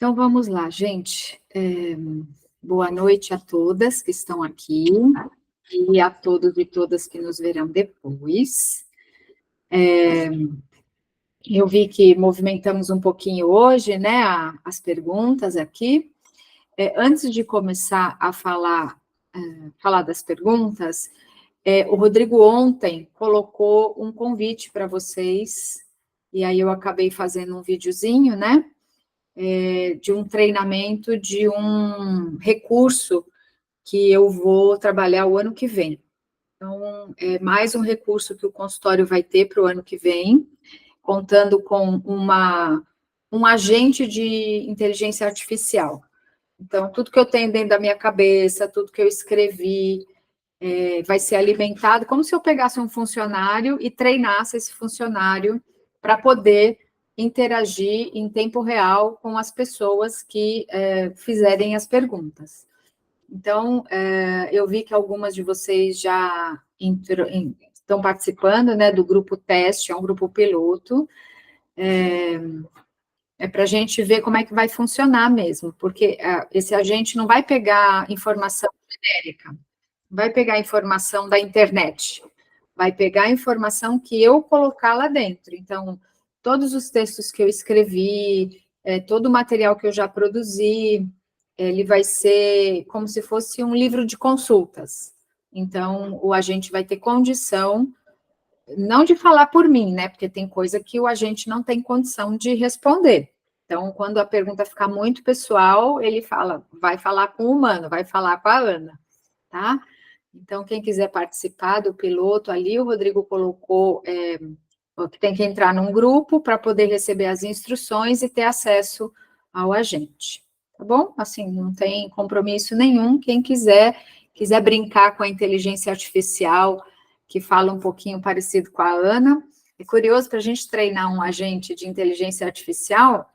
Então, vamos lá, gente. Boa noite a todas que estão aqui e a todos e todas que nos verão depois. Eu vi que movimentamos um pouquinho hoje, né, as perguntas aqui. Antes de começar a falar das perguntas, o Rodrigo ontem colocou um convite para vocês, e aí eu acabei fazendo um videozinho, né, de um treinamento de um recurso que eu vou trabalhar o ano que vem. Então, é mais um recurso que o consultório vai ter para o ano que vem, contando com um agente de inteligência artificial. Então, tudo que eu tenho dentro da minha cabeça, tudo que eu escrevi, vai ser alimentado como se eu pegasse um funcionário e treinasse esse funcionário para poder interagir em tempo real com as pessoas que fizerem as perguntas. Então, eu vi que algumas de vocês já estão participando, né, do grupo teste, é um grupo piloto, para a gente ver como é que vai funcionar mesmo, porque esse agente não vai pegar informação genérica, não vai pegar informação da internet, vai pegar a informação que eu colocar lá dentro. Então, todos os textos que eu escrevi, todo o material que eu já produzi, ele vai ser como se fosse um livro de consultas. Então, o agente vai ter condição, não de falar por mim, né? Porque tem coisa que o agente não tem condição de responder. Então, quando a pergunta ficar muito pessoal, ele vai falar com o humano, vai falar com a Ana, tá? Então, quem quiser participar do piloto ali, o Rodrigo colocou que tem que entrar num grupo para poder receber as instruções e ter acesso ao agente, tá bom? Assim, não tem compromisso nenhum. Quem quiser brincar com a inteligência artificial, que fala um pouquinho parecido com a Ana, é curioso, para a gente treinar um agente de inteligência artificial,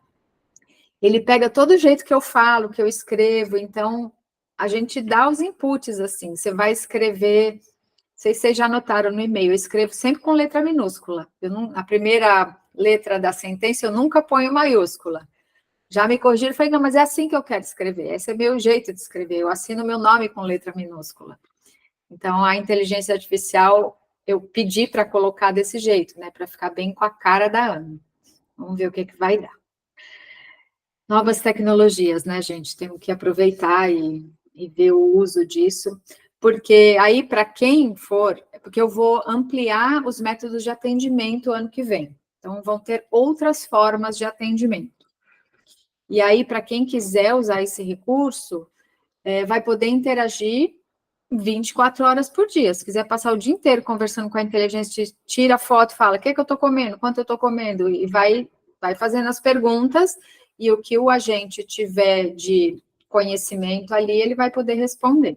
ele pega todo o jeito que eu falo, que eu escrevo, então a gente dá os inputs, assim, você vai escrever, não sei se vocês já notaram no e-mail, eu escrevo sempre com letra minúscula, a primeira letra da sentença eu nunca ponho maiúscula. Já me corrigiram, falei, não, mas é assim que eu quero escrever, esse é meu jeito de escrever, eu assino meu nome com letra minúscula. Então, a inteligência artificial, eu pedi para colocar desse jeito, né, para ficar bem com a cara da Ana. Vamos ver o que vai dar. Novas tecnologias, né, gente? Temos que aproveitar e ver o uso disso, porque aí, para quem for, porque eu vou ampliar os métodos de atendimento ano que vem. Então, vão ter outras formas de atendimento. E aí, para quem quiser usar esse recurso, vai poder interagir 24 horas por dia. Se quiser passar o dia inteiro conversando com a inteligência, tira foto, fala o que eu estou comendo, quanto eu estou comendo, e vai fazendo as perguntas, e o que o agente tiver de conhecimento ali, ele vai poder responder.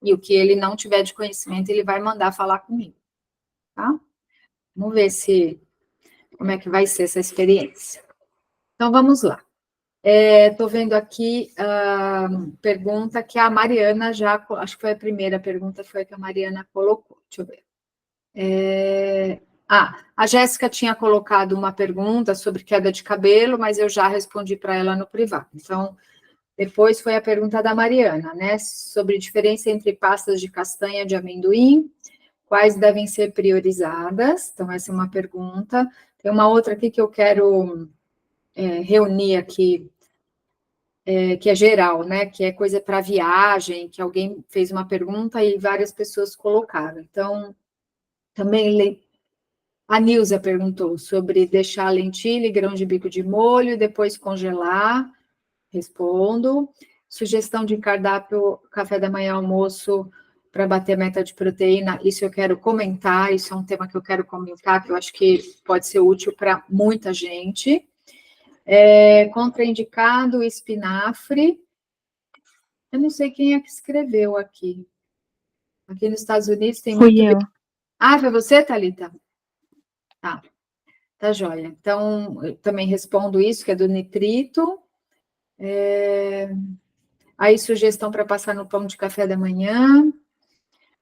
E o que ele não tiver de conhecimento, ele vai mandar falar comigo. Tá? Vamos ver como é que vai ser essa experiência. Então, vamos lá. Estou vendo aqui a pergunta que a Mariana acho que foi a primeira pergunta, foi a que a Mariana colocou. Deixa eu ver. A Jéssica tinha colocado uma pergunta sobre queda de cabelo, mas eu já respondi para ela no privado. Então, depois foi a pergunta da Mariana, né? Sobre diferença entre pastas de castanha de amendoim, quais devem ser priorizadas. Então, essa é uma pergunta. Tem uma outra aqui que eu quero reunir aqui, que é geral, né? Que é coisa para viagem, que alguém fez uma pergunta e várias pessoas colocaram. Então, também a Nilza perguntou sobre deixar lentilha e grão de bico de molho e depois congelar. Respondo. Sugestão de cardápio, café da manhã, almoço, para bater meta de proteína, isso eu quero comentar, isso é um tema que eu quero comentar, que eu acho que pode ser útil para muita gente. Contraindicado, espinafre. Eu não sei quem é que escreveu aqui. Aqui nos Estados Unidos tem muito... Fui eu. Foi você, Thalita? Tá joia. Então, eu também respondo isso, que é do nitrito. Aí, sugestão para passar no pão de café da manhã.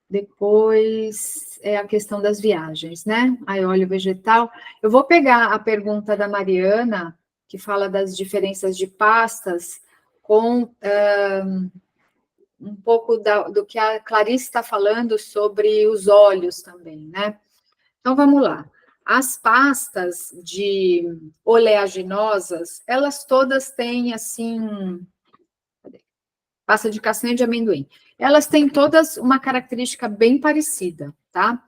Depois, a questão das viagens, né? Aí, óleo vegetal. Eu vou pegar a pergunta da Mariana que fala das diferenças de pastas, com um pouco do que a Clarice está falando sobre os óleos também, né? Então, vamos lá. As pastas de oleaginosas, elas todas têm, assim, pasta de castanha de amendoim. Elas têm todas uma característica bem parecida, tá?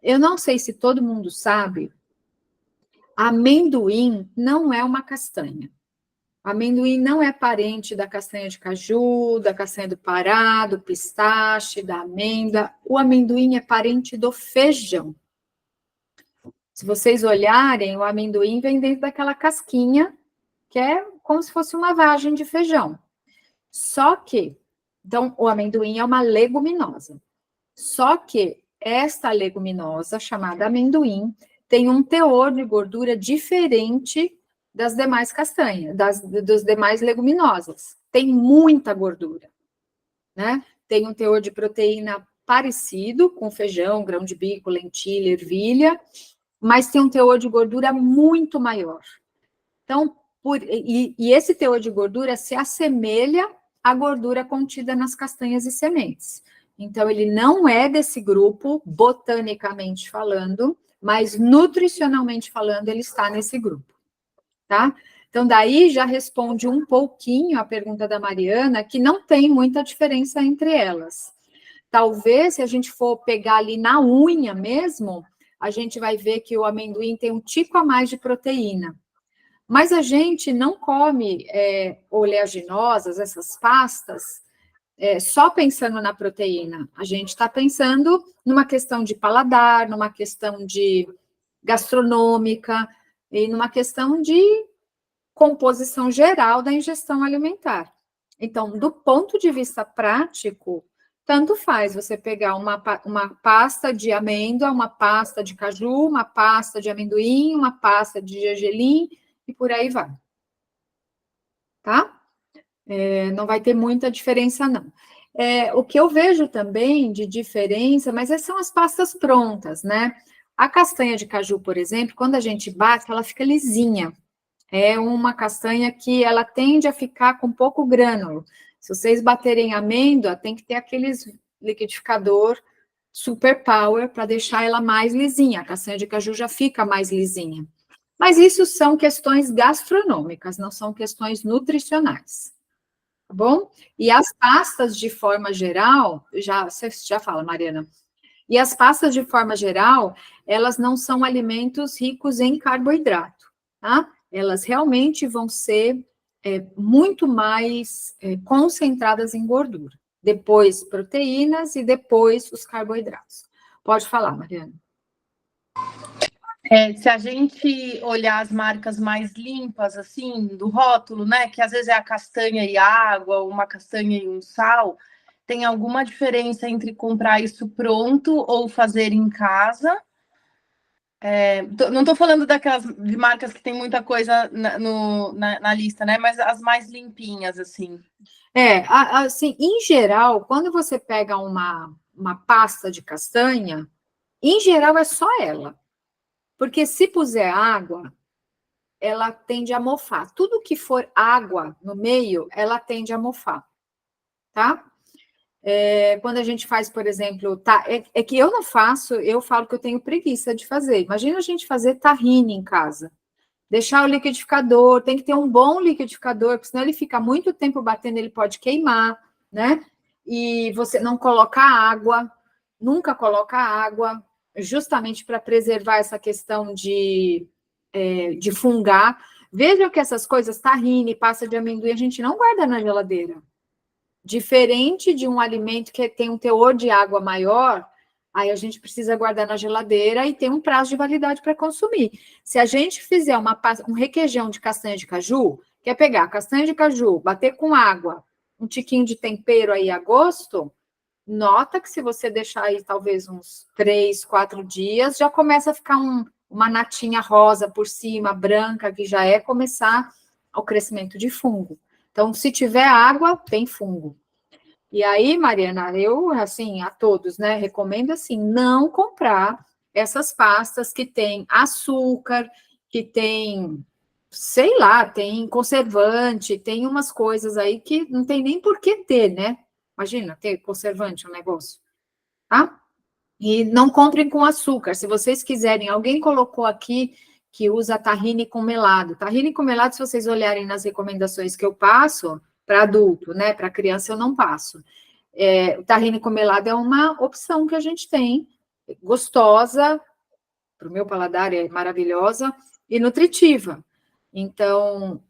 Eu não sei se todo mundo sabe, amendoim não é uma castanha. Amendoim não é parente da castanha de caju, da castanha do Pará, do pistache, da amêndoa. O amendoim é parente do feijão. Se vocês olharem, o amendoim vem dentro daquela casquinha, que é como se fosse uma vagem de feijão. Só que, então, o amendoim é uma leguminosa. Só que esta leguminosa, chamada amendoim, tem um teor de gordura diferente das demais castanhas, dos demais leguminosas. Tem muita gordura, né? Tem um teor de proteína parecido com feijão, grão de bico, lentilha, ervilha, mas tem um teor de gordura muito maior. Então, e esse teor de gordura se assemelha à gordura contida nas castanhas e sementes. Então, ele não é desse grupo, botanicamente falando, mas nutricionalmente falando, ele está nesse grupo, tá? Então, daí já responde um pouquinho a pergunta da Mariana, que não tem muita diferença entre elas. Talvez, se a gente for pegar ali na unha mesmo, a gente vai ver que o amendoim tem um tico a mais de proteína. Mas a gente não come oleaginosas, essas pastas, só pensando na proteína. A gente está pensando numa questão de paladar, numa questão de gastronômica e numa questão de composição geral da ingestão alimentar. Então, do ponto de vista prático, tanto faz você pegar uma pasta de amêndoa, uma pasta de caju, uma pasta de amendoim, uma pasta de gergelim e por aí vai. Tá? Não vai ter muita diferença, não. O que eu vejo também de diferença, mas são as pastas prontas, né? A castanha de caju, por exemplo, quando a gente bate, ela fica lisinha. É uma castanha que ela tende a ficar com pouco grânulo. Se vocês baterem amêndoa, tem que ter aqueles liquidificador super power para deixar ela mais lisinha. A castanha de caju já fica mais lisinha. Mas isso são questões gastronômicas, não são questões nutricionais. Tá bom? E as pastas, de forma geral, você já fala, Mariana, e as pastas, de forma geral, elas não são alimentos ricos em carboidrato, tá? Elas realmente vão ser muito mais concentradas em gordura. Depois proteínas e depois os carboidratos. Pode falar, Mariana. Se a gente olhar as marcas mais limpas, assim, do rótulo, né, que às vezes é a castanha e água, uma castanha e um sal, tem alguma diferença entre comprar isso pronto ou fazer em casa? Não estou falando daquelas de marcas que tem muita coisa na lista, né, mas as mais limpinhas, assim. Assim, em geral, quando você pega uma pasta de castanha, em geral é só ela. Porque se puser água, ela tende a mofar. Tudo que for água no meio, ela tende a mofar, tá? Quando a gente faz, por exemplo, é que eu não faço, eu falo que eu tenho preguiça de fazer. Imagina a gente fazer tahine em casa. Deixar o liquidificador, tem que ter um bom liquidificador, porque senão ele fica muito tempo batendo, ele pode queimar, né? E você não coloca água, nunca coloca água, justamente para preservar essa questão de fungar. Vejam que essas coisas, tahine, pasta de amendoim, a gente não guarda na geladeira. Diferente de um alimento que tem um teor de água maior, aí a gente precisa guardar na geladeira e tem um prazo de validade para consumir. Se a gente fizer um requeijão de castanha de caju, quer pegar a castanha de caju, bater com água, um tiquinho de tempero aí a gosto, nota que se você deixar aí talvez uns 3, 4 dias, já começa a ficar uma natinha rosa por cima, branca, que já é começar o crescimento de fungo. Então, se tiver água, tem fungo. E aí, Mariana, eu, assim, a todos, né, recomendo, assim, não comprar essas pastas que tem açúcar, que tem sei lá, tem conservante, tem umas coisas aí que não tem nem por que ter, né? Imagina, ter conservante um negócio, tá? E não comprem com açúcar. Se vocês quiserem, alguém colocou aqui que usa tahine com melado. Tahine com melado, se vocês olharem nas recomendações que eu passo, para adulto, né? Para criança eu não passo. O tahine com melado é uma opção que a gente tem, gostosa, para o meu paladar é maravilhosa, e nutritiva. Então,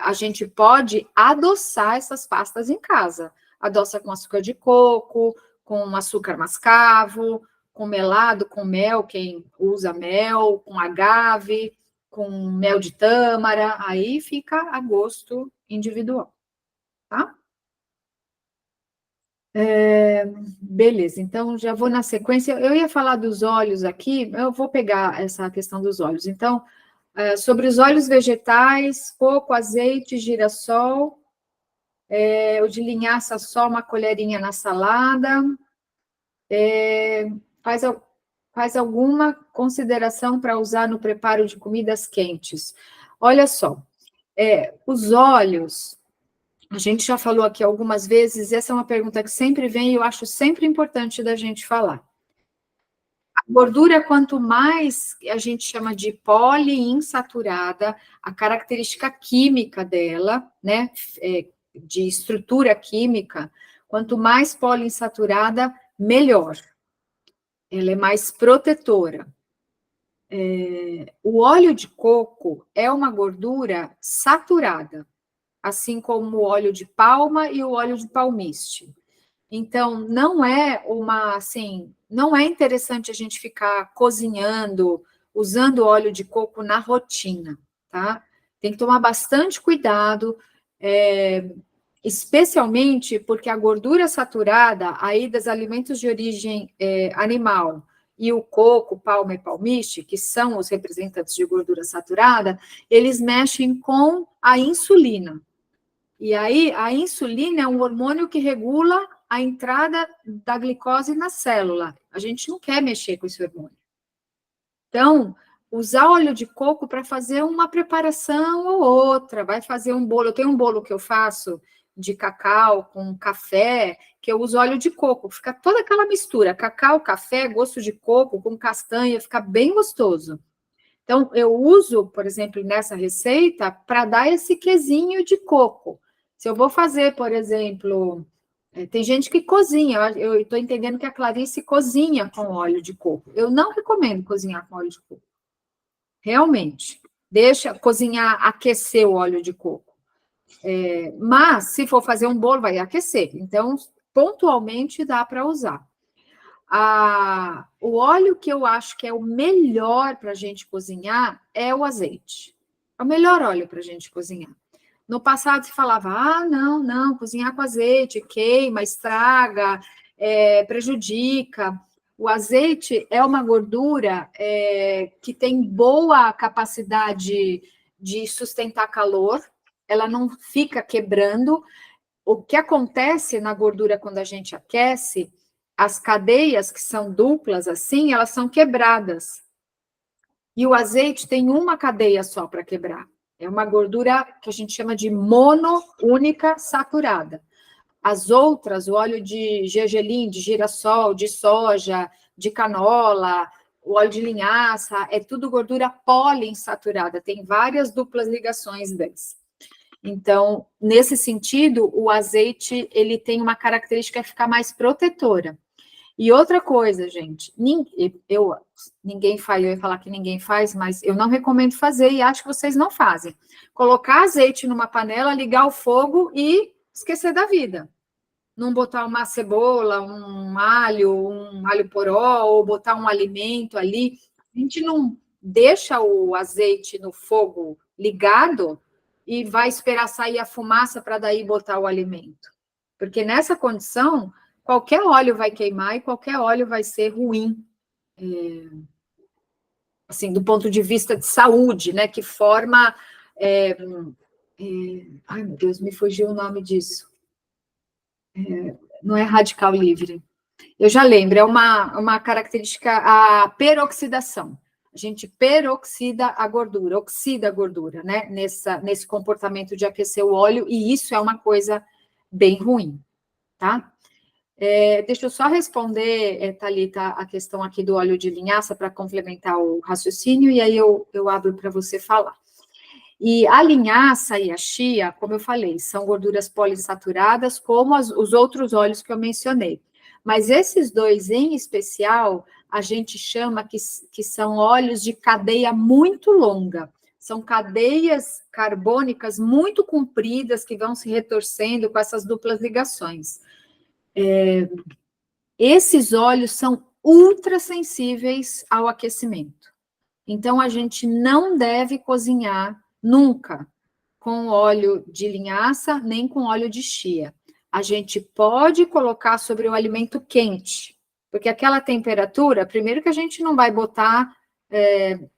a gente pode adoçar essas pastas em casa. Adoça com açúcar de coco, com açúcar mascavo, com melado, com mel, quem usa mel, com agave, com mel de tâmara, aí fica a gosto individual, tá? Beleza, então já vou na sequência. Eu ia falar dos óleos aqui, eu vou pegar essa questão dos óleos. Então, sobre os óleos vegetais, coco, azeite, girassol, o de linhaça só uma colherinha na salada. Faz alguma consideração para usar no preparo de comidas quentes? Olha só, os óleos, a gente já falou aqui algumas vezes, essa é uma pergunta que sempre vem e eu acho sempre importante da gente falar. A gordura, quanto mais a gente chama de poliinsaturada, a característica química dela, né, de estrutura química, quanto mais poliinsaturada, melhor. Ela é mais protetora. O óleo de coco é uma gordura saturada, assim como o óleo de palma e o óleo de palmiste. Então, não é não é interessante a gente ficar cozinhando, usando óleo de coco na rotina, tá? Tem que tomar bastante cuidado, especialmente porque a gordura saturada, aí dos alimentos de origem animal, e o coco, palma e palmiste, que são os representantes de gordura saturada, eles mexem com a insulina. E aí, a insulina é um hormônio que regula a entrada da glicose na célula. A gente não quer mexer com esse hormônio. Então, usar óleo de coco para fazer uma preparação ou outra, vai fazer um bolo. Eu tenho um bolo que eu faço de cacau com café, que eu uso óleo de coco. Fica toda aquela mistura, cacau, café, gosto de coco com castanha, fica bem gostoso. Então, eu uso, por exemplo, nessa receita, para dar esse quesinho de coco. Se eu vou fazer, por exemplo, tem gente que cozinha, eu estou entendendo que a Clarice cozinha com óleo de coco. Eu não recomendo cozinhar com óleo de coco. Realmente. Deixa cozinhar, aquecer o óleo de coco. Mas, se for fazer um bolo, vai aquecer. Então, pontualmente dá para usar. O óleo que eu acho que é o melhor para a gente cozinhar é o azeite. É o melhor óleo para a gente cozinhar. No passado se falava, não, cozinhar com azeite queima, estraga, prejudica. O azeite é uma gordura que tem boa capacidade de sustentar calor, ela não fica quebrando. O que acontece na gordura quando a gente aquece, as cadeias que são duplas assim, elas são quebradas. E o azeite tem uma cadeia só para quebrar. É uma gordura que a gente chama de monoúnica saturada. As outras, o óleo de gergelim, de girassol, de soja, de canola, o óleo de linhaça, é tudo gordura poliinsaturada, tem várias duplas ligações deles. Então, nesse sentido, o azeite, ele tem uma característica de ficar mais protetora. E outra coisa, gente, ninguém faz, eu ia falar que ninguém faz, mas eu não recomendo fazer e acho que vocês não fazem. Colocar azeite numa panela, ligar o fogo e esquecer da vida. Não botar uma cebola, um alho poró, ou botar um alimento ali. A gente não deixa o azeite no fogo ligado e vai esperar sair a fumaça para daí botar o alimento. Porque nessa condição, qualquer óleo vai queimar e qualquer óleo vai ser ruim. Assim, do ponto de vista de saúde, né? Que forma... ai, meu Deus, me fugiu o nome disso. Não é radical livre. Eu já lembro, é uma característica, a peroxidação. a gente peroxida a gordura, oxida a gordura, né? Nesse comportamento de aquecer o óleo, e isso é uma coisa bem ruim, tá? Deixa eu só responder, Thalita, a questão aqui do óleo de linhaça para complementar o raciocínio, e aí eu abro para você falar. E a linhaça e a chia, como eu falei, são gorduras poliinsaturadas, como os outros óleos que eu mencionei. Mas esses dois em especial, a gente chama que são óleos de cadeia muito longa. São cadeias carbônicas muito compridas que vão se retorcendo com essas duplas ligações. Esses óleos são ultra sensíveis ao aquecimento. Então, a gente não deve cozinhar nunca com óleo de linhaça, nem com óleo de chia. A gente pode colocar sobre o alimento quente, porque aquela temperatura, primeiro que a gente não vai botar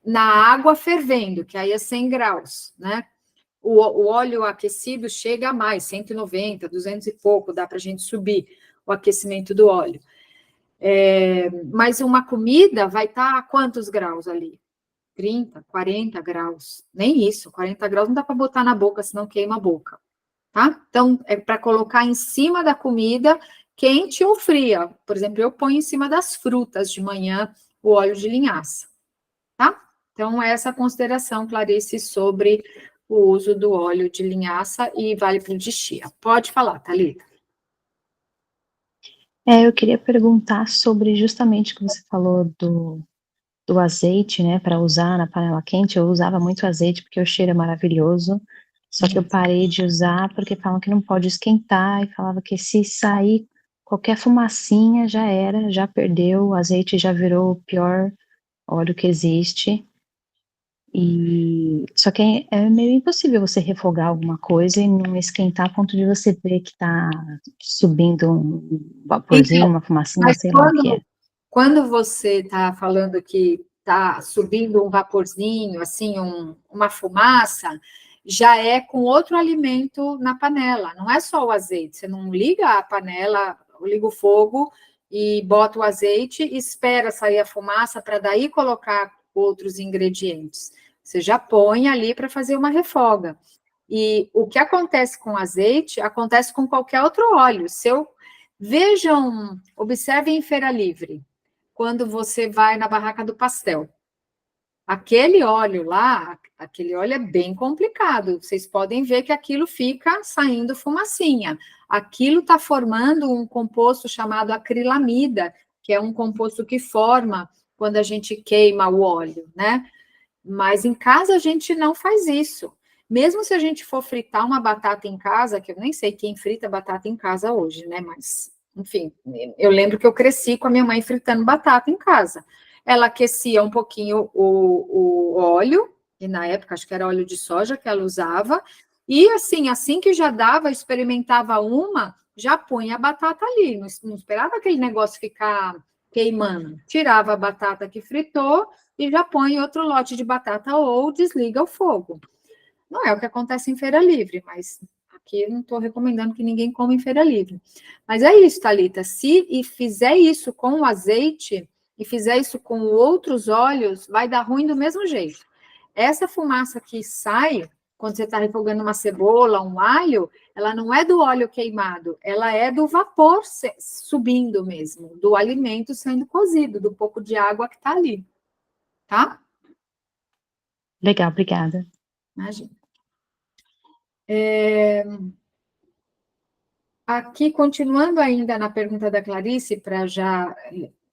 na água fervendo, que aí é 100 graus, né? O óleo aquecido chega a mais, 190, 200 e pouco, dá para a gente subir o aquecimento do óleo. Mas uma comida vai estar a quantos graus ali? 30, 40 graus, nem isso, 40 graus não dá para botar na boca, senão queima a boca, tá? Então, é para colocar em cima da comida, quente ou fria. Por exemplo, eu ponho em cima das frutas de manhã o óleo de linhaça, tá? Então, essa consideração, Clarice, sobre o uso do óleo de linhaça e vale para o de chia. Pode falar, Thalita. Eu queria perguntar sobre justamente o que você falou do azeite, né, para usar na panela quente. Eu usava muito azeite porque o cheiro é maravilhoso, só que eu parei de usar porque falam que não pode esquentar, e falava que se sair qualquer fumacinha já era, já perdeu, o azeite já virou o pior óleo que existe. Só que é meio impossível você refogar alguma coisa e não esquentar a ponto de você ver que está subindo um vaporzinho, Então, uma fumacinha, sei lá o que é. Quando você está falando que está subindo um vaporzinho, assim, uma fumaça, já é com outro alimento na panela, não é só o azeite. Você não liga a panela, liga o fogo e bota o azeite e espera sair a fumaça para daí colocar outros ingredientes. Você já põe ali para fazer uma refoga. E o que acontece com azeite, acontece com qualquer outro óleo. Vejam, observem em feira livre, quando você vai na barraca do pastel. Aquele óleo lá, aquele óleo é bem complicado. Vocês podem ver que aquilo fica saindo fumacinha. Aquilo está formando um composto chamado acrilamida, que é um composto que forma quando a gente queima o óleo, né? Mas em casa a gente não faz isso. Mesmo se a gente for fritar uma batata em casa, que eu nem sei quem frita batata em casa hoje, né? Mas, enfim, eu lembro que eu cresci com a minha mãe fritando batata em casa. Ela aquecia um pouquinho o óleo, e na época acho que era óleo de soja que ela usava, e assim que já dava, experimentava uma, já punha a batata ali, não esperava aquele negócio ficar queimando. Tirava a batata que fritou e já põe outro lote de batata ou desliga o fogo. Não é o que acontece em feira livre, mas aqui eu não estou recomendando que ninguém coma em feira livre. Mas é isso, Thalita, se fizer isso com o azeite e fizer isso com outros óleos, vai dar ruim do mesmo jeito. Essa fumaça que sai quando você está refogando uma cebola, um alho, ela não é do óleo queimado, ela é do vapor subindo mesmo, do alimento sendo cozido, do pouco de água que está ali. Tá? Legal, obrigada. Imagina. Aqui, continuando ainda na pergunta da Clarice, para já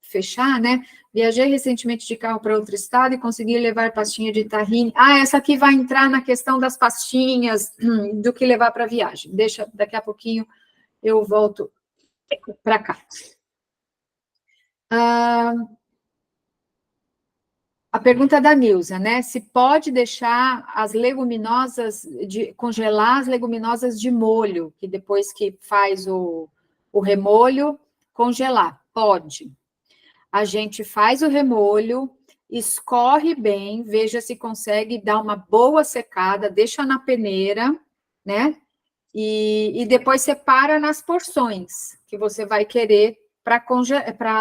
fechar, né? Viajei recentemente de carro para outro estado e consegui levar pastinha de tahine. Essa aqui vai entrar na questão das pastinhas, do que levar para viagem. Deixa, daqui a pouquinho eu volto para cá. A pergunta da Nilza, né? Se pode deixar as leguminosas, congelar as leguminosas de molho, que depois que faz o remolho, congelar. Pode. A gente faz o remolho, escorre bem, veja se consegue dar uma boa secada, deixa na peneira, né? E depois separa nas porções que você vai querer para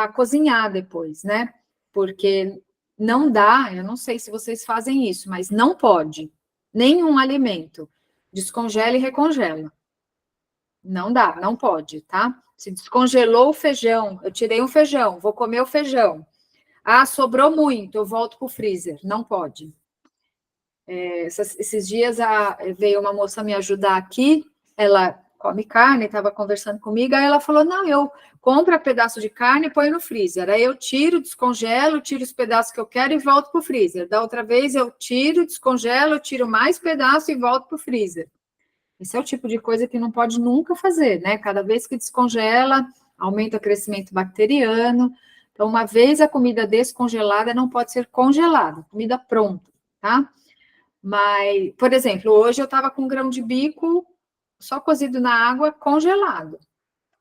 cozinhar depois, né? Porque não dá, eu não sei se vocês fazem isso, mas não pode. Nenhum alimento. Descongela e recongela. Não dá, não pode, tá? Se descongelou o feijão, eu tirei um feijão, vou comer o feijão. Ah, sobrou muito, eu volto para o freezer. Não pode. Esses dias veio uma moça me ajudar aqui, ela come carne, estava conversando comigo, aí ela falou, não, eu compro um pedaço de carne e ponho no freezer. Aí eu tiro, descongelo, tiro os pedaços que eu quero e volto para o freezer. Da outra vez eu tiro, descongelo, tiro mais pedaço e volto para o freezer. Esse é o tipo de coisa que não pode nunca fazer, né? Cada vez que descongela, aumenta o crescimento bacteriano. Então, uma vez a comida descongelada, não pode ser congelada, comida pronta, tá? Mas, por exemplo, hoje eu estava com grão de bico só cozido na água, congelado.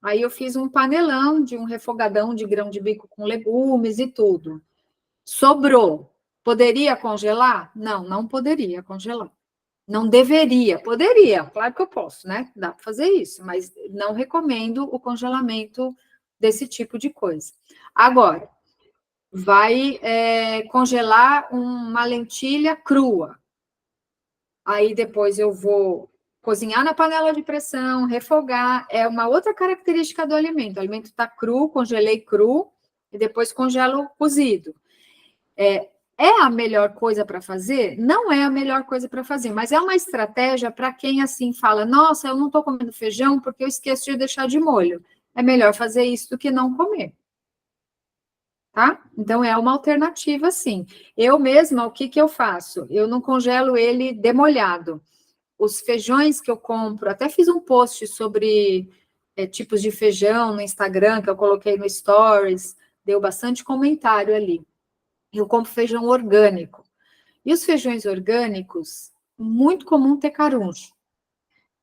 Aí eu fiz um panelão de um refogadão de grão de bico com legumes e tudo. Sobrou. Poderia congelar? Não, não poderia congelar. Não deveria, poderia, claro que eu posso, né? Dá para fazer isso, mas não recomendo o congelamento desse tipo de coisa. Agora, vai congelar uma lentilha crua. Aí depois eu vou cozinhar na panela de pressão, refogar. É uma outra característica do alimento. O alimento está cru, congelei cru, e depois congelo cozido. É a melhor coisa para fazer? Não é a melhor coisa para fazer, mas é uma estratégia para quem assim fala, nossa, eu não estou comendo feijão porque eu esqueço de deixar de molho. É melhor fazer isso do que não comer. Tá? Então, é uma alternativa, sim. Eu mesma, o que eu faço? Eu não congelo ele demolhado. Os feijões que eu compro, até fiz um post sobre tipos de feijão no Instagram, que eu coloquei no Stories, deu bastante comentário ali. Eu compro feijão orgânico. E os feijões orgânicos, muito comum ter caruncho.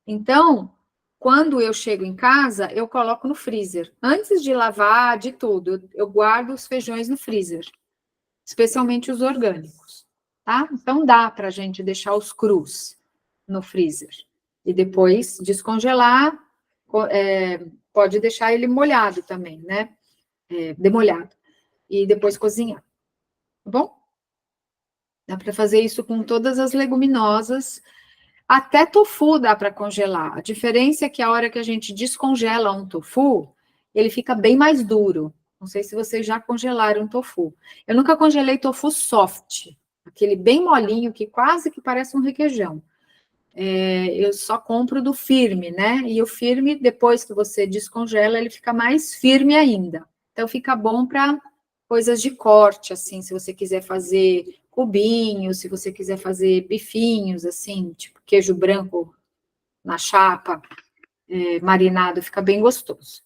Então, quando eu chego em casa, eu coloco no freezer. Antes de lavar, de tudo, eu guardo os feijões no freezer. Especialmente os orgânicos, tá? Então, dá para a gente deixar os crus no freezer. E depois descongelar, pode deixar ele molhado também, né? Demolhado. E depois cozinhar. Tá bom? Dá para fazer isso com todas as leguminosas. Até tofu dá para congelar. A diferença é que a hora que a gente descongela um tofu, ele fica bem mais duro. Não sei se vocês já congelaram tofu. Eu nunca congelei tofu soft, aquele bem molinho que quase que parece um requeijão. Eu só compro do firme, né? E o firme, depois que você descongela, ele fica mais firme ainda. Então, fica bom para coisas de corte, assim, se você quiser fazer cubinhos, se você quiser fazer bifinhos, assim, tipo queijo branco na chapa, marinado, fica bem gostoso.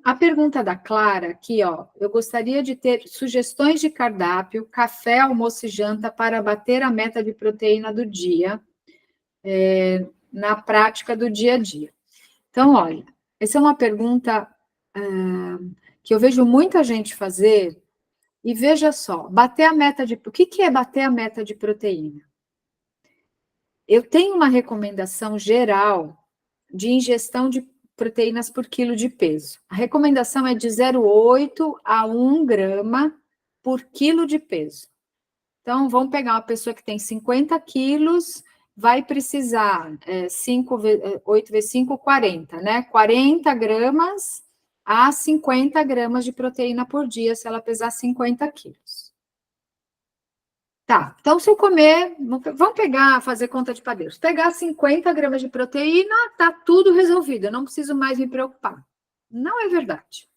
A pergunta da Clara aqui, ó, eu gostaria de ter sugestões de cardápio, café, almoço e janta para bater a meta de proteína do dia, na prática do dia a dia. Então, olha, essa é uma pergunta que eu vejo muita gente fazer, e veja só, bater a meta de... O que é bater a meta de proteína? Eu tenho uma recomendação geral de ingestão de proteínas por quilo de peso. A recomendação é de 0,8 a 1 grama por quilo de peso. Então, vamos pegar uma pessoa que tem 50 quilos, vai precisar 8 vezes 5, 40, né? 40 gramas a 50 gramas de proteína por dia, se ela pesar 50 quilos. Tá, então se eu comer, vamos fazer conta de padeiro. Se pegar 50 gramas de proteína, tá tudo resolvido, eu não preciso mais me preocupar. Não é verdade.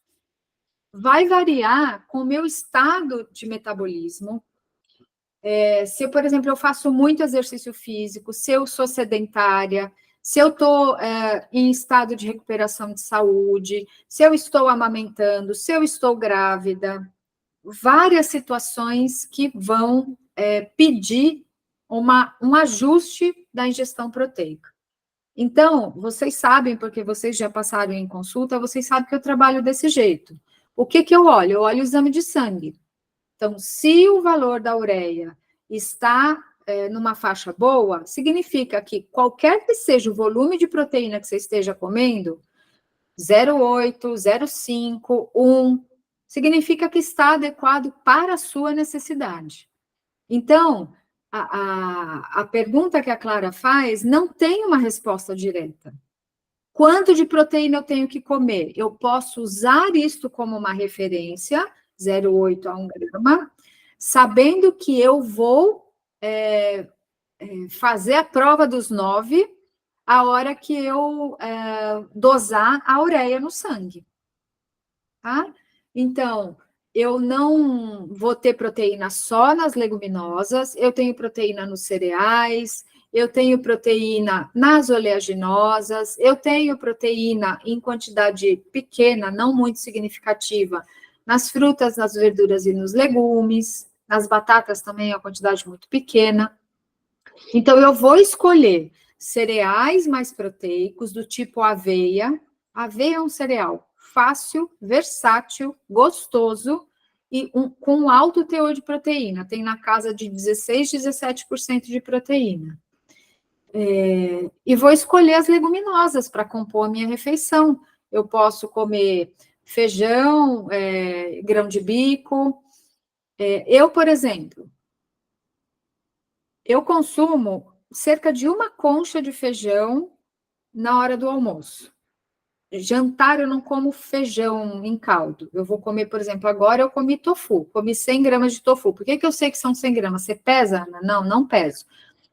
Vai variar com o meu estado de metabolismo. Se, por exemplo, eu faço muito exercício físico, se eu sou sedentária, se eu estou em estado de recuperação de saúde, se eu estou amamentando, se eu estou grávida, várias situações que vão pedir um ajuste da ingestão proteica. Então, vocês sabem, porque vocês já passaram em consulta, vocês sabem que eu trabalho desse jeito. O que eu olho? Eu olho o exame de sangue. Então, se o valor da ureia está numa faixa boa, significa que qualquer que seja o volume de proteína que você esteja comendo, 0,8, 0,5, 1, significa que está adequado para a sua necessidade. Então, a pergunta que a Clara faz não tem uma resposta direta. Quanto de proteína eu tenho que comer? Eu posso usar isto como uma referência, 0,8 a 1 grama, sabendo que eu vou fazer a prova dos 9 a hora que eu dosar a ureia no sangue. Tá? Então, eu não vou ter proteína só nas leguminosas, eu tenho proteína nos cereais, eu tenho proteína nas oleaginosas, eu tenho proteína em quantidade pequena, não muito significativa, nas frutas, nas verduras e nos legumes, nas batatas também é uma quantidade muito pequena. Então, eu vou escolher cereais mais proteicos, do tipo aveia. Aveia é um cereal fácil, versátil, gostoso e com alto teor de proteína. Tem na casa de 16, 17% de proteína. E vou escolher as leguminosas para compor a minha refeição. Eu posso comer feijão, grão de bico. Eu, por exemplo, eu consumo cerca de 1 concha de feijão na hora do almoço. Jantar, eu não como feijão em caldo. Eu vou comer, por exemplo, agora eu comi tofu. Comi 100 gramas de tofu. Por que eu sei que são 100 gramas? Você pesa, Ana? Não, não peso.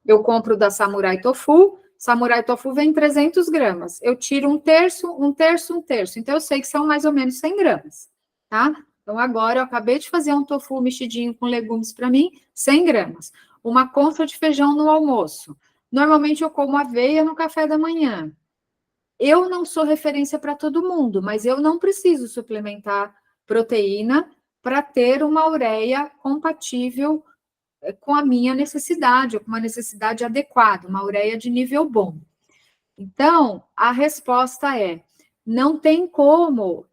Eu compro da Samurai Tofu. Samurai Tofu vem 300 gramas. Eu tiro 1/3, 1/3, 1/3. Então, eu sei que são mais ou menos 100 gramas, tá? Então, agora eu acabei de fazer um tofu mexidinho com legumes para mim, 100 gramas. 1 concha de feijão no almoço. Normalmente, eu como aveia no café da manhã. Eu não sou referência para todo mundo, mas eu não preciso suplementar proteína para ter uma ureia compatível com a minha necessidade, ou com uma necessidade adequada, uma ureia de nível bom. Então, a resposta é, não tem como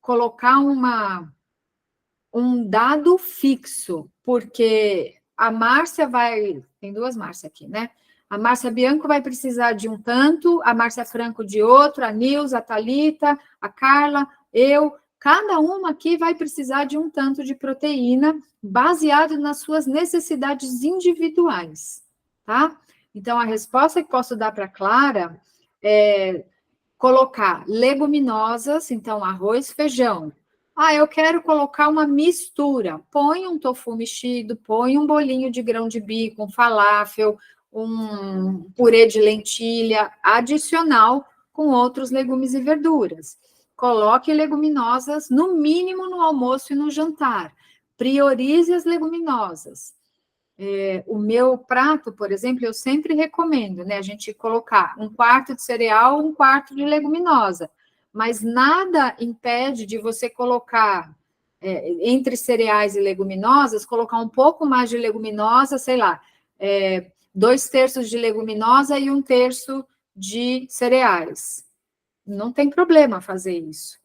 colocar um dado fixo, porque a Márcia tem 2 Márcia aqui, né? A Márcia Bianco vai precisar de um tanto, a Márcia Franco de outro, a Nilza, a Thalita, a Carla, eu, cada uma aqui vai precisar de um tanto de proteína baseado nas suas necessidades individuais, tá? Então, a resposta que posso dar para a Clara é colocar leguminosas, então arroz, feijão. Eu quero colocar uma mistura. Põe um tofu mexido, põe um bolinho de grão de bico, um falafel, um purê de lentilha adicional com outros legumes e verduras. Coloque leguminosas, no mínimo, no almoço e no jantar. Priorize as leguminosas. O meu prato, por exemplo, eu sempre recomendo, né? A gente colocar 1/4 de cereal, 1/4 de leguminosa. Mas nada impede de você colocar, entre cereais e leguminosas, colocar um pouco mais de leguminosa, sei lá, 2/3 de leguminosa e 1/3 de cereais. Não tem problema fazer isso,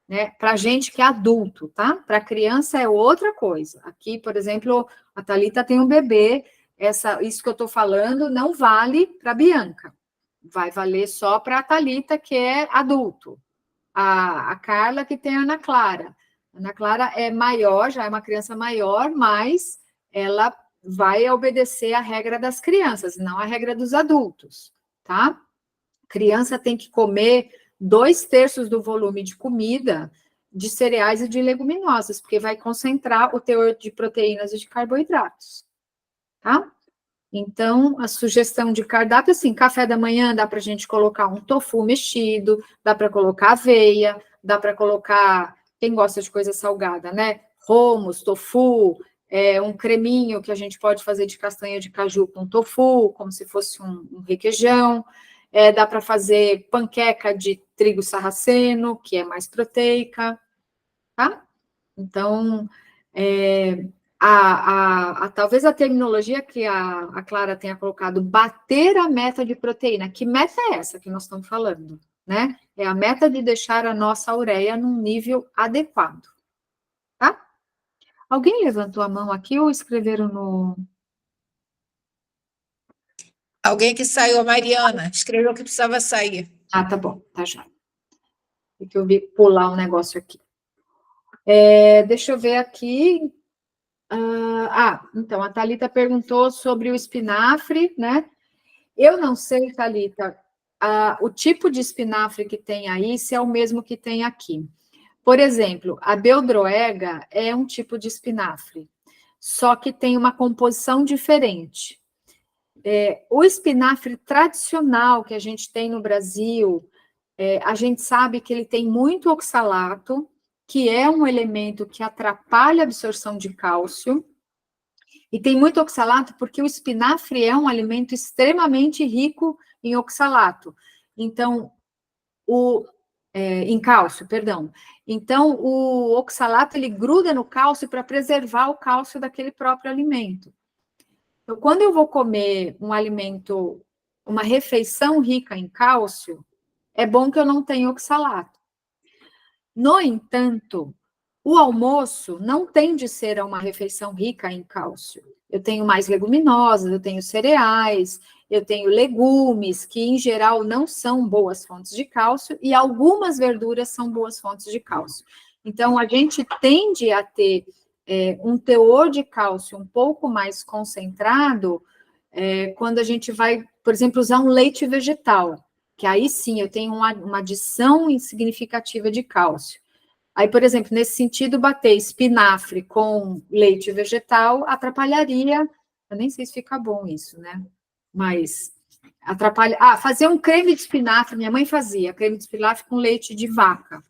né? Para gente que é adulto, tá? Para criança é outra coisa. Aqui, por exemplo, a Thalita tem um bebê, isso que eu estou falando não vale para a Bianca. Vai valer só para a Thalita, que é adulto. A Carla, que tem a Ana Clara. A Ana Clara é maior, já é uma criança maior, mas ela vai obedecer a regra das crianças, não a regra dos adultos, tá? Criança tem que comer 2/3 do volume de comida de cereais e de leguminosas, porque vai concentrar o teor de proteínas e de carboidratos, tá? Então, a sugestão de cardápio, assim, café da manhã dá para a gente colocar um tofu mexido, dá para colocar aveia, dá para colocar, quem gosta de coisa salgada, né? Hummus, tofu, um creminho que a gente pode fazer de castanha de caju com tofu, como se fosse um requeijão. Dá para fazer panqueca de trigo sarraceno, que é mais proteica, tá? Então, talvez a terminologia que a Clara tenha colocado, bater a meta de proteína, que meta é essa que nós estamos falando, né? É a meta de deixar a nossa ureia num nível adequado, tá? Alguém levantou a mão aqui ou escreveram no... Alguém que saiu, a Mariana, escreveu que precisava sair. Tá bom, tá já. Tem que eu vi pular um negócio aqui. Deixa eu ver aqui. Então, a Thalita perguntou sobre o espinafre, né? Eu não sei, Thalita, o tipo de espinafre que tem aí, se é o mesmo que tem aqui. Por exemplo, a beldroega é um tipo de espinafre, só que tem uma composição diferente. O espinafre tradicional que a gente tem no Brasil, a gente sabe que ele tem muito oxalato, que é um elemento que atrapalha a absorção de cálcio, e tem muito oxalato porque o espinafre é um alimento extremamente rico em oxalato. Então, em cálcio, perdão. Então, o oxalato, ele gruda no cálcio para preservar o cálcio daquele próprio alimento. Então, quando eu vou comer um alimento, uma refeição rica em cálcio, é bom que eu não tenha oxalato. No entanto, o almoço não tem de ser uma refeição rica em cálcio. Eu tenho mais leguminosas, eu tenho cereais, eu tenho legumes, que em geral não são boas fontes de cálcio, e algumas verduras são boas fontes de cálcio. Então, a gente tende a ter um teor de cálcio um pouco mais concentrado quando a gente vai, por exemplo, usar um leite vegetal, que aí sim eu tenho uma adição significativa de cálcio. Aí, por exemplo, nesse sentido, bater espinafre com leite vegetal atrapalharia, eu nem sei se fica bom isso, né? Mas atrapalha. Fazer um creme de espinafre, minha mãe fazia creme de espinafre com leite de vaca.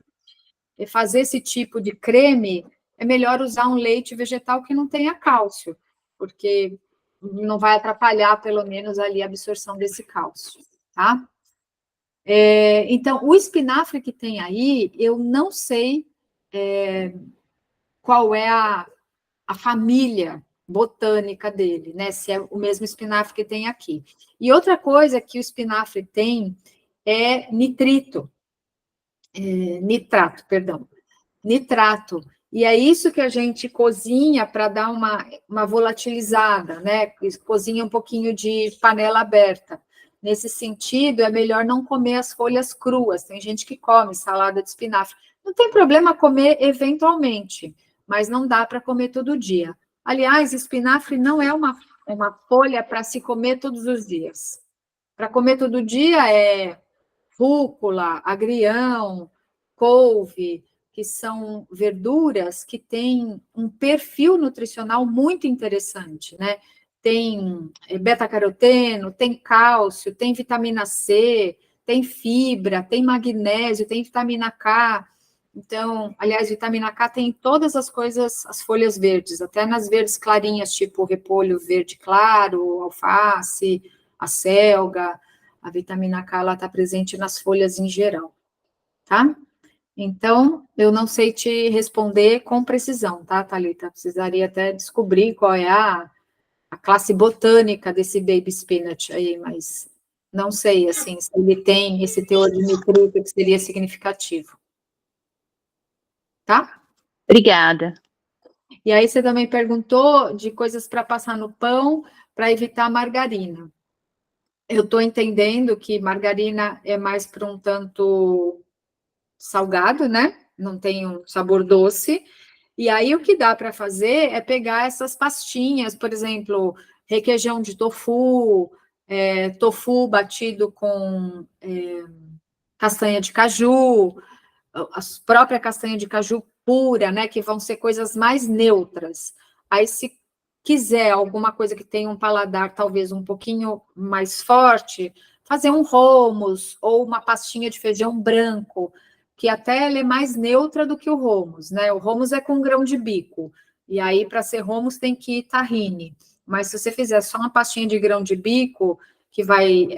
E fazer esse tipo de creme, é melhor usar um leite vegetal que não tenha cálcio, porque não vai atrapalhar, pelo menos, ali a absorção desse cálcio, tá? Então, o espinafre que tem aí, eu não sei qual é a família botânica dele, né? Se é o mesmo espinafre que tem aqui. E outra coisa que o espinafre tem é nitrato, perdão. Nitrato. E é isso que a gente cozinha para dar uma volatilizada, né? Cozinha um pouquinho de panela aberta. Nesse sentido, é melhor não comer as folhas cruas. Tem gente que come salada de espinafre. Não tem problema comer eventualmente, mas não dá para comer todo dia. Aliás, espinafre não é uma folha para se comer todos os dias. Para comer todo dia é rúcula, agrião, couve, que são verduras que têm um perfil nutricional muito interessante, né? Tem beta-caroteno, tem cálcio, tem vitamina C, tem fibra, tem magnésio, tem vitamina K. Então, aliás, vitamina K tem em todas as coisas, as folhas verdes, até nas verdes clarinhas, tipo repolho verde claro, alface, a selga, a vitamina K ela está presente nas folhas em geral, tá? Então, eu não sei te responder com precisão, tá, Thalita? Precisaria até descobrir qual é a classe botânica desse baby spinach aí, mas não sei, assim, se ele tem esse teor de nitrito que seria significativo. Tá? Obrigada. E aí você também perguntou de coisas para passar no pão para evitar a margarina. Eu estou entendendo que margarina é mais para um tanto salgado, né? Não tem um sabor doce. E aí o que dá para fazer é pegar essas pastinhas, por exemplo, requeijão de tofu, tofu batido com castanha de caju, a própria castanha de caju pura, né? Que vão ser coisas mais neutras. Aí, se quiser alguma coisa que tenha um paladar talvez um pouquinho mais forte, fazer um hummus ou uma pastinha de feijão branco, que até ela é mais neutra do que o hummus, né? O hummus é com grão de bico, e aí para ser hummus tem que ir tahine. Mas se você fizer só uma pastinha de grão de bico, que vai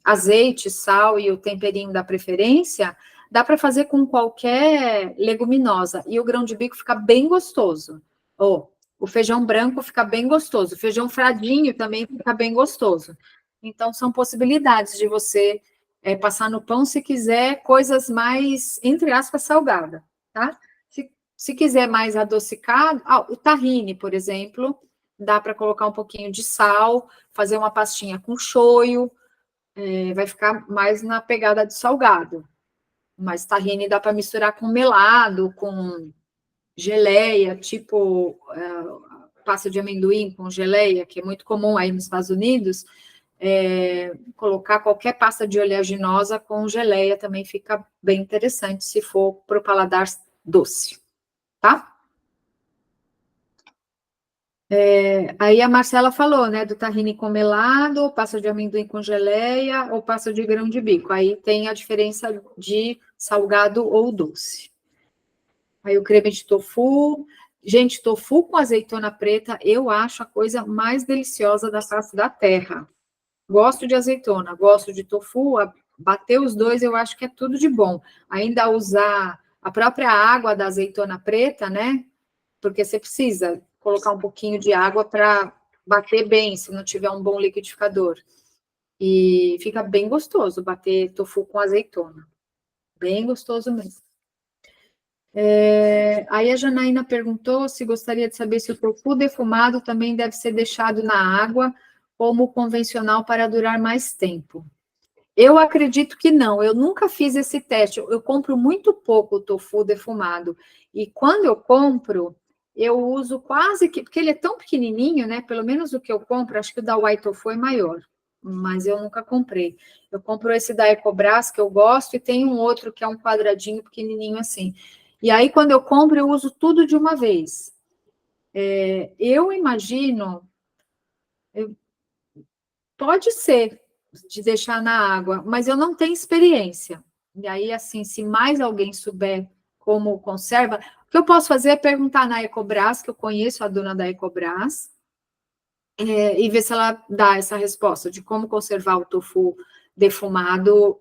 azeite, sal e o temperinho da preferência, dá para fazer com qualquer leguminosa, e o grão de bico fica bem gostoso. O feijão branco fica bem gostoso, o feijão fradinho também fica bem gostoso. Então, são possibilidades de você passar no pão se quiser coisas mais, entre aspas, salgada, tá? Se quiser mais adocicado, o tahine, por exemplo, dá para colocar um pouquinho de sal, fazer uma pastinha com shoyu, vai ficar mais na pegada de salgado. Mas tahine dá para misturar com melado, com geleia, tipo pasta de amendoim com geleia, que é muito comum aí nos Estados Unidos, colocar qualquer pasta de oleaginosa com geleia também fica bem interessante, se for para o paladar doce, tá? Aí a Marcela falou, né, do tahine com melado, pasta de amendoim com geleia ou pasta de grão de bico. Aí tem a diferença de salgado ou doce. Aí o creme de tofu. Gente, tofu com azeitona preta, eu acho a coisa mais deliciosa da face da terra. Gosto de azeitona, gosto de tofu, bater os dois eu acho que é tudo de bom. Ainda usar a própria água da azeitona preta, né? Porque você precisa colocar um pouquinho de água para bater bem, se não tiver um bom liquidificador. E fica bem gostoso bater tofu com azeitona. Bem gostoso mesmo. Aí a Janaína perguntou se gostaria de saber se o tofu defumado também deve ser deixado na água como o convencional para durar mais tempo. Eu acredito que não, eu nunca fiz esse teste, eu compro muito pouco tofu defumado, e quando eu compro, eu uso quase que, porque ele é tão pequenininho, né, pelo menos o que eu compro, acho que o da White Tofu é maior, mas eu nunca comprei. Eu compro esse da Ecobras, que eu gosto, e tem um outro que é um quadradinho pequenininho assim. E aí, quando eu compro, eu uso tudo de uma vez. Eu imagino, pode ser, de deixar na água, mas eu não tenho experiência. E aí, assim, se mais alguém souber como conserva, o que eu posso fazer é perguntar na Ecobras, que eu conheço a dona da Ecobras, e ver se ela dá essa resposta de como conservar o tofu defumado,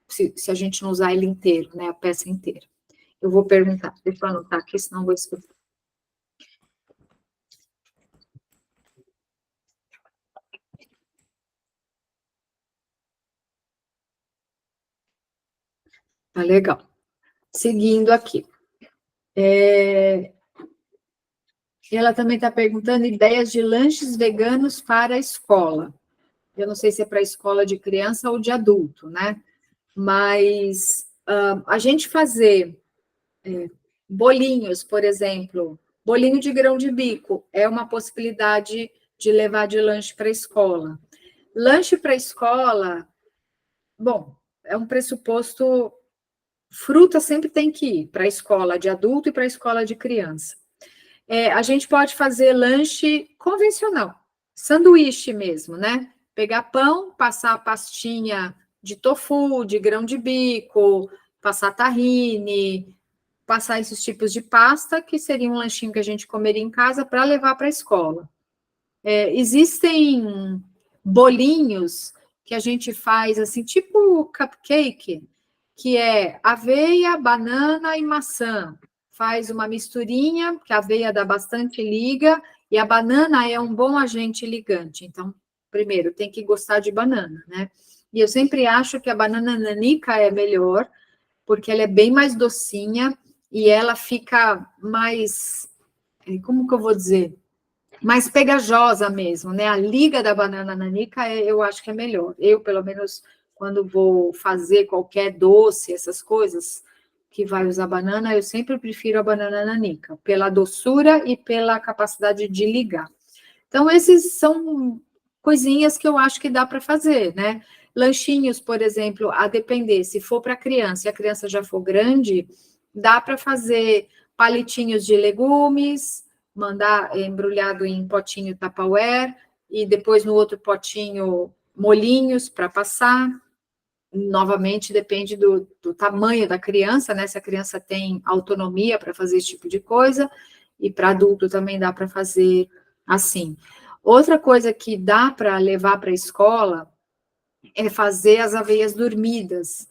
se a gente não usar ele inteiro, né, a peça inteira. Eu vou perguntar, deixa eu anotar aqui, senão vou esquecer. Tá legal. Seguindo aqui. Ela também está perguntando ideias de lanches veganos para a escola. Eu não sei se é para a escola de criança ou de adulto, né? Mas a gente fazer bolinhos, por exemplo, bolinho de grão de bico é uma possibilidade de levar de lanche para a escola. Lanche para a escola, bom, é um pressuposto. Fruta sempre tem que ir para a escola de adulto e para a escola de criança. A gente pode fazer lanche convencional, sanduíche mesmo, né? Pegar pão, passar a pastinha de tofu, de grão de bico, passar tahine, passar esses tipos de pasta, que seria um lanchinho que a gente comeria em casa para levar para a escola. Existem bolinhos que a gente faz assim, tipo cupcake, que é aveia, banana e maçã. Faz uma misturinha, que a aveia dá bastante liga, e a banana é um bom agente ligante. Então, primeiro, tem que gostar de banana, né? E eu sempre acho que a banana nanica é melhor, porque ela é bem mais docinha e ela fica mais, como que eu vou dizer? Mais pegajosa mesmo, né? A liga da banana nanica, eu acho que é melhor. Eu, pelo menos, quando vou fazer qualquer doce, essas coisas que vai usar banana, eu sempre prefiro a banana nanica, pela doçura e pela capacidade de ligar. Então, esses são coisinhas que eu acho que dá para fazer, né? Lanchinhos, por exemplo, a depender, se for para criança, se a criança já for grande, dá para fazer palitinhos de legumes, mandar embrulhado em potinho Tupperware, e depois no outro potinho molhinhos para passar. Novamente, depende do tamanho da criança, né? Se a criança tem autonomia para fazer esse tipo de coisa, e para adulto também dá para fazer assim. Outra coisa que dá para levar para a escola é fazer as aveias dormidas,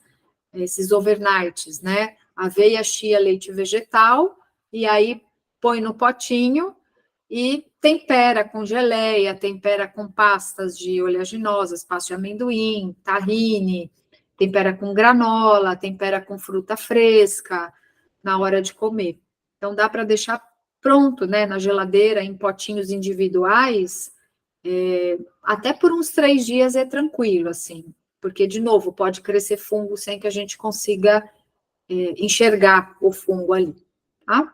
esses overnights, né? Aveia, chia, leite vegetal, e aí põe no potinho e tempera com geleia, tempera com pastas de oleaginosas, pasta de amendoim, tahine, tempera com granola, tempera com fruta fresca na hora de comer. Então, dá para deixar pronto, né, na geladeira, em potinhos individuais, até por uns 3 dias é tranquilo, assim, porque, de novo, pode crescer fungo sem que a gente consiga enxergar o fungo ali, tá?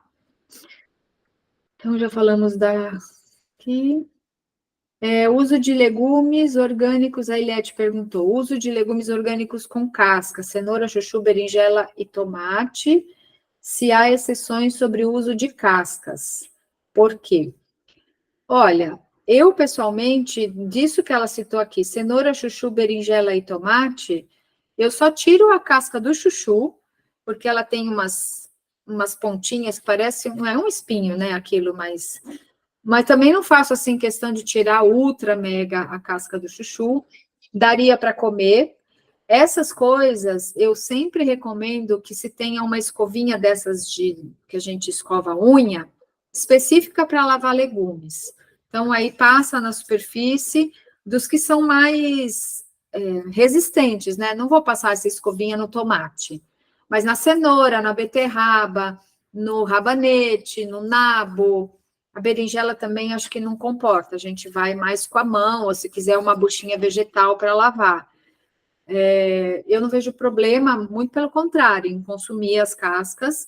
Então, já falamos aqui. Uso de legumes orgânicos, a Eliette perguntou. Uso de legumes orgânicos com casca, cenoura, chuchu, berinjela e tomate. Se há exceções sobre o uso de cascas. Por quê? Olha, eu pessoalmente, disso que ela citou aqui, cenoura, chuchu, berinjela e tomate, eu só tiro a casca do chuchu, porque ela tem umas pontinhas que parecem, não é um espinho, né, aquilo, mas também não faço assim questão de tirar ultra mega a casca do chuchu, daria para comer. Essas coisas eu sempre recomendo que se tenha uma escovinha dessas que a gente escova a unha, específica para lavar legumes. Então aí passa na superfície dos que são mais resistentes, né? Não vou passar essa escovinha no tomate, mas na cenoura, na beterraba, no rabanete, no nabo. A berinjela também acho que não comporta, a gente vai mais com a mão, ou se quiser uma buchinha vegetal para lavar. Eu não vejo problema, muito pelo contrário, em consumir as cascas.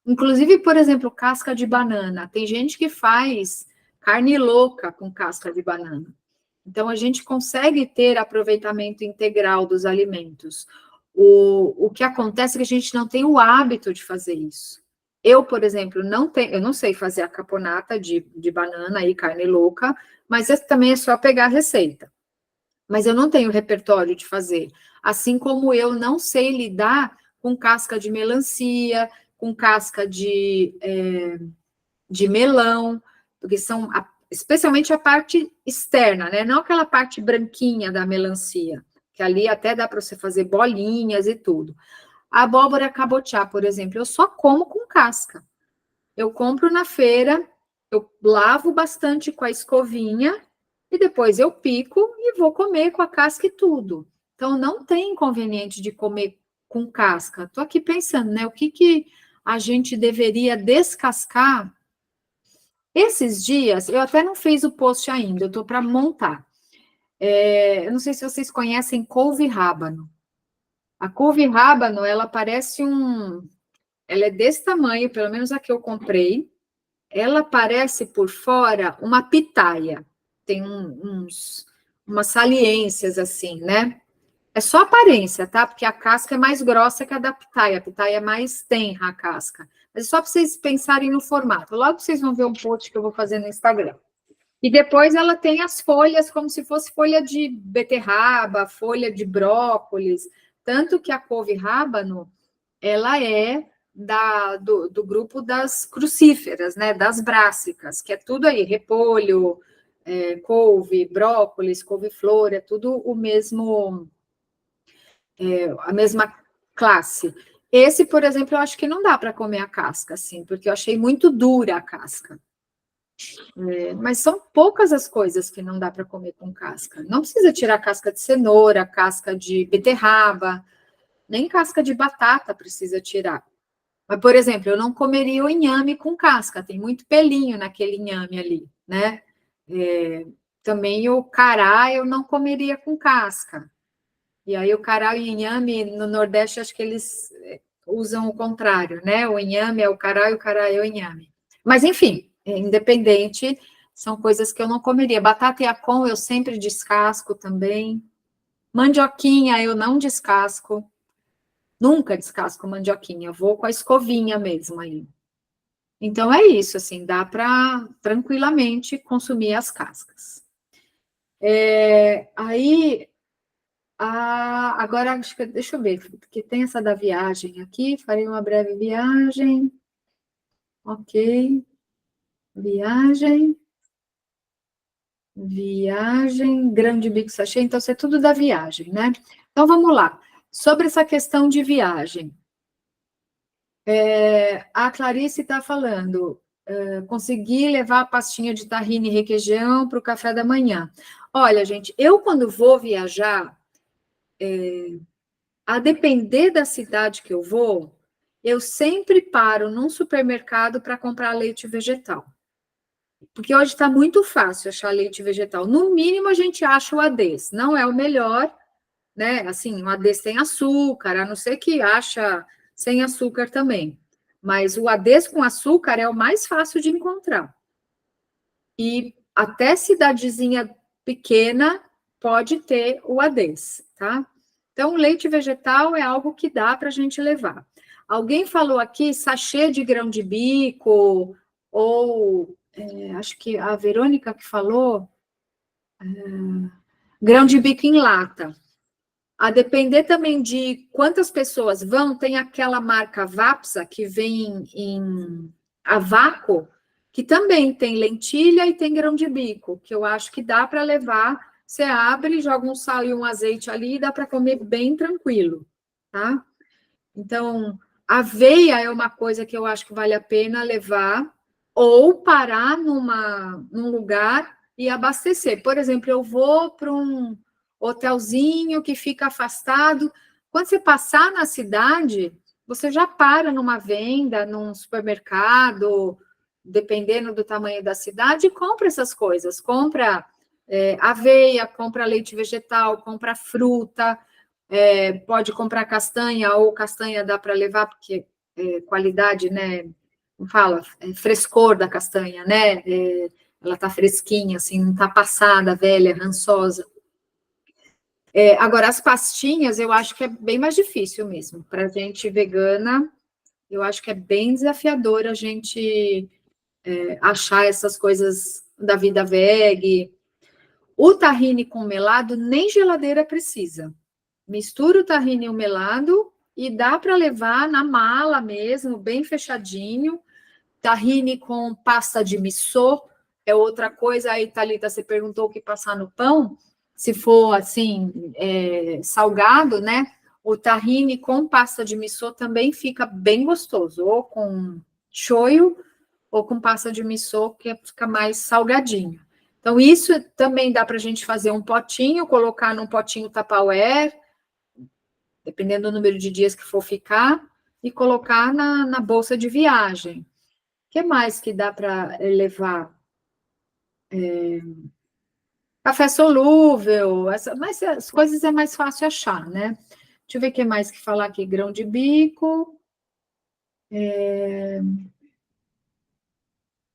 Inclusive, por exemplo, casca de banana. Tem gente que faz carne louca com casca de banana. Então, a gente consegue ter aproveitamento integral dos alimentos. O que acontece é que a gente não tem o hábito de fazer isso. Eu, por exemplo, eu não sei fazer a caponata de banana e carne louca, mas esse também é só pegar a receita. Mas eu não tenho repertório de fazer. Assim como eu não sei lidar com casca de melancia, com casca de melão, porque são especialmente a parte externa, né? Não aquela parte branquinha da melancia, que ali até dá para você fazer bolinhas e tudo. A abóbora cabotiá, por exemplo, eu só como com casca. Eu compro na feira, eu lavo bastante com a escovinha e depois eu pico e vou comer com a casca e tudo. Então, não tem inconveniente de comer com casca. Estou aqui pensando, né? O que a gente deveria descascar? Esses dias, eu até não fiz o post ainda, eu estou para montar. Eu não sei se vocês conhecem couve rábano. A couve rábano, ela parece ela é desse tamanho, pelo menos a que eu comprei. Ela parece por fora uma pitaia. Tem umas saliências assim, né? É só aparência, tá? Porque a casca é mais grossa que a da pitaia. A pitaia é mais tenra a casca. Mas é só para vocês pensarem no formato. Logo vocês vão ver um post que eu vou fazer no Instagram. E depois ela tem as folhas como se fosse folha de beterraba, folha de brócolis. Tanto que a couve rábano, ela é do grupo das crucíferas, né? Das brássicas, que é tudo aí, repolho, couve, brócolis, couve-flor, é tudo o mesmo, a mesma classe. Esse, por exemplo, eu acho que não dá para comer a casca, assim, porque eu achei muito dura a casca. Mas são poucas as coisas que não dá para comer com casca. Não precisa tirar casca de cenoura, casca de beterraba, nem casca de batata precisa tirar. Mas, por exemplo, eu não comeria o inhame com casca, tem muito pelinho naquele inhame ali, né? Também o cará eu não comeria com casca. E aí o cará e o inhame, no Nordeste, acho que eles usam o contrário, né? O inhame é o cará e o cará é o inhame. Mas, enfim, independente, são coisas que eu não comeria. Batata Yacon eu sempre descasco também. Mandioquinha eu não descasco. Nunca descasco mandioquinha, vou com a escovinha mesmo aí. Então é isso, assim, dá para tranquilamente consumir as cascas. Agora, acho que, deixa eu ver, porque tem essa da viagem aqui, farei uma breve viagem. Ok. Viagem, grande bico sachê, então isso é tudo da viagem, né? Então vamos lá. Sobre essa questão de viagem, a Clarice está falando, consegui levar a pastinha de tahine e requeijão para o café da manhã. Olha, gente, eu quando vou viajar, a depender da cidade que eu vou, eu sempre paro num supermercado para comprar leite vegetal. Porque hoje está muito fácil achar leite vegetal. No mínimo, a gente acha o Ades. Não é o melhor, né? Assim, o Ades tem açúcar, a não ser que acha sem açúcar também. mas o ADES com açúcar é o mais fácil de encontrar. E até cidadezinha pequena pode ter o ADES, tá? Então, leite vegetal é algo que dá para a gente levar. Alguém falou aqui sachê de grão de bico, ou acho que a Verônica que falou, grão de bico em lata. A depender também de quantas pessoas vão, tem aquela marca Vapsa, que vem em a vácuo, que também tem lentilha e tem grão de bico, que eu acho que dá para levar. Você abre, joga um sal e um azeite ali e dá para comer bem tranquilo, tá? Então, aveia é uma coisa que eu acho que vale a pena levar, ou parar num lugar e abastecer. Por exemplo, eu vou para um hotelzinho que fica afastado. Quando você passar na cidade, você já para numa venda, num supermercado, dependendo do tamanho da cidade, e compra essas coisas. Compra aveia, compra leite vegetal, compra fruta, pode comprar castanha, ou castanha dá para levar, porque qualidade, né? Como fala? Frescor da castanha, né? Ela tá fresquinha, assim, não tá passada, velha, rançosa. Agora, as pastinhas, eu acho que é bem mais difícil mesmo. Para gente vegana, eu acho que é bem desafiador a gente achar essas coisas da vida veg. O tahine com melado, nem geladeira precisa. Mistura o tahine e o melado e dá para levar na mala mesmo, bem fechadinho. Tahine com pasta de missô é outra coisa. Aí, Thalita, você perguntou o que passar no pão. Se for, assim, salgado, né? O tahine com pasta de missô também fica bem gostoso. Ou com shoyu, ou com pasta de missô, que fica mais salgadinho. Então, isso também dá para a gente fazer um potinho, colocar num potinho Tupperware, dependendo do número de dias que for ficar, e colocar na bolsa de viagem. O que mais que dá para levar? Café solúvel, mas as coisas é mais fácil achar, né? Deixa eu ver o que mais que falar aqui. Grão de bico.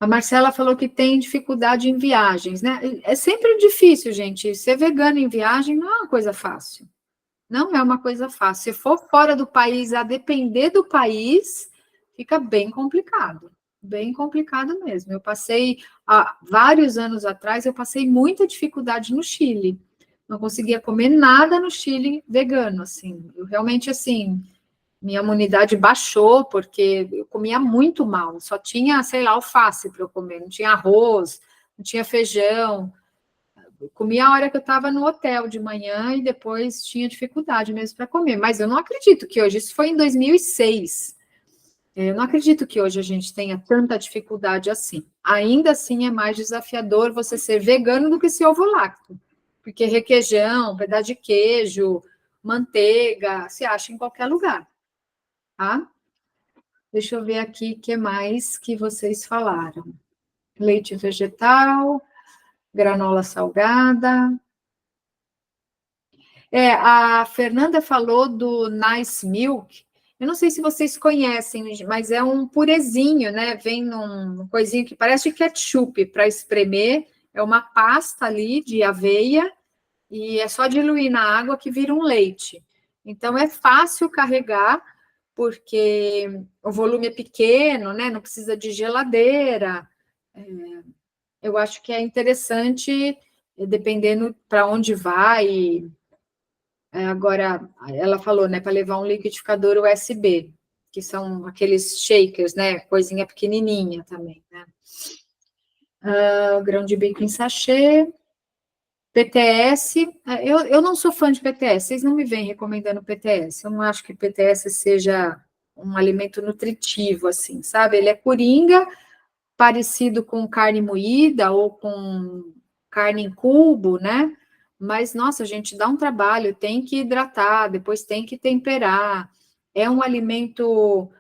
A Marcela falou que tem dificuldade em viagens, né? É sempre difícil, gente. Ser vegano em viagem não é uma coisa fácil. Não é uma coisa fácil. Se for fora do país, a depender do país, fica bem complicado. Bem complicado mesmo. Eu passei, há vários anos atrás, eu passei muita dificuldade no Chile. Não conseguia comer nada no Chile vegano, assim. Eu realmente, assim, minha imunidade baixou, porque eu comia muito mal. Só tinha, sei lá, alface para eu comer. Não tinha arroz, não tinha feijão. Eu comia a hora que eu estava no hotel de manhã e depois tinha dificuldade mesmo para comer. Mas eu não acredito que hoje, isso foi em 2006. Eu não acredito que hoje a gente tenha tanta dificuldade assim. Ainda assim é mais desafiador você ser vegano do que ser ovo-lacto. Porque requeijão, pedaço de queijo, manteiga, se acha em qualquer lugar, tá? Deixa eu ver aqui o que mais que vocês falaram. Leite vegetal, granola salgada. A Fernanda falou do Nice Milk. Eu não sei se vocês conhecem, mas é um purezinho, né? Vem num coisinho que parece ketchup para espremer. É uma pasta ali de aveia e é só diluir na água que vira um leite. Então, é fácil carregar, porque o volume é pequeno, né? Não precisa de geladeira. Eu acho que é interessante, dependendo para onde vai. Agora, ela falou, né, para levar um liquidificador USB, que são aqueles shakers, né, coisinha pequenininha também, né. Grão de bico em sachê, PTS, eu não sou fã de PTS, vocês não me vêm recomendando PTS, eu não acho que PTS seja um alimento nutritivo, assim, sabe, ele é coringa, parecido com carne moída ou com carne em cubo, né? Mas, nossa, gente, dá um trabalho, tem que hidratar, depois tem que temperar. É um alimento,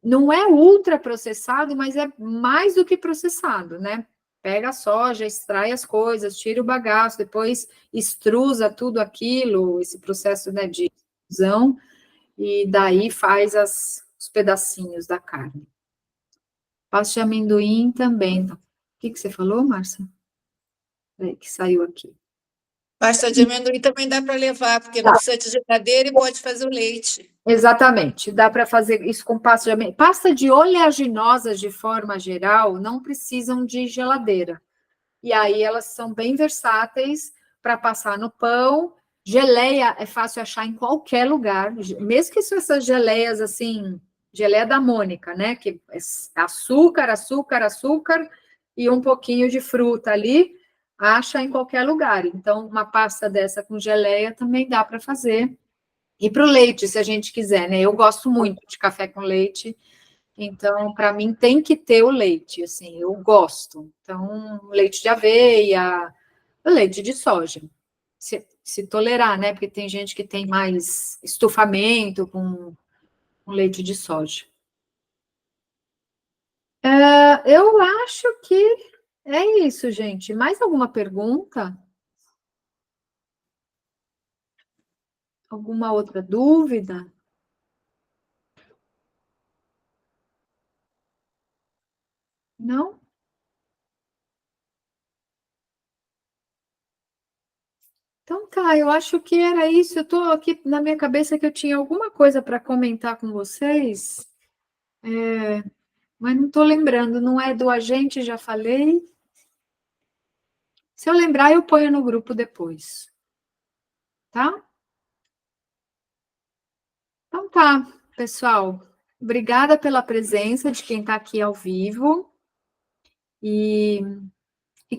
não é ultra processado, mas é mais do que processado, né? Pega a soja, extrai as coisas, tira o bagaço, depois extrusa tudo aquilo, esse processo, né, de extrusão, e daí faz os pedacinhos da carne. Pasta de amendoim também. O que você falou, Márcia? Peraí, que saiu aqui. Pasta de amendoim também dá para levar, porque não precisa de geladeira e pode fazer o leite. Exatamente, dá para fazer isso com pasta de amendoim. Pasta de oleaginosas, de forma geral, não precisam de geladeira. E aí elas são bem versáteis para passar no pão. Geleia é fácil achar em qualquer lugar, mesmo que são essas geleias assim, geleia da Mônica, né? Que é açúcar, açúcar, açúcar e um pouquinho de fruta ali, acha em qualquer lugar. Então, uma pasta dessa com geleia também dá para fazer. E para o leite, se a gente quiser, né? Eu gosto muito de café com leite. Então, para mim, tem que ter o leite, assim, eu gosto. Então, leite de aveia, leite de soja, se tolerar, né? Porque tem gente que tem mais estufamento com leite de soja. Eu acho que é isso, gente. Mais alguma pergunta? Alguma outra dúvida? Não? Então tá, eu acho que era isso. Eu estou aqui na minha cabeça que eu tinha alguma coisa para comentar com vocês, mas não estou lembrando. Não é do agente, já falei. Se eu lembrar, eu ponho no grupo depois. Tá? Então tá, pessoal. Obrigada pela presença de quem está aqui ao vivo. E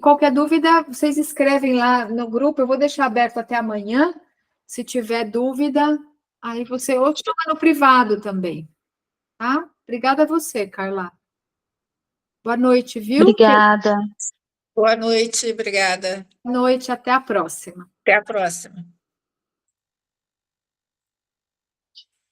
qualquer dúvida, vocês escrevem lá no grupo. Eu vou deixar aberto até amanhã. Se tiver dúvida, aí você ou chama no privado também. Tá? Obrigada a você, Carla. Boa noite, viu? Obrigada. Boa noite, obrigada. Boa noite, até a próxima. Até a próxima.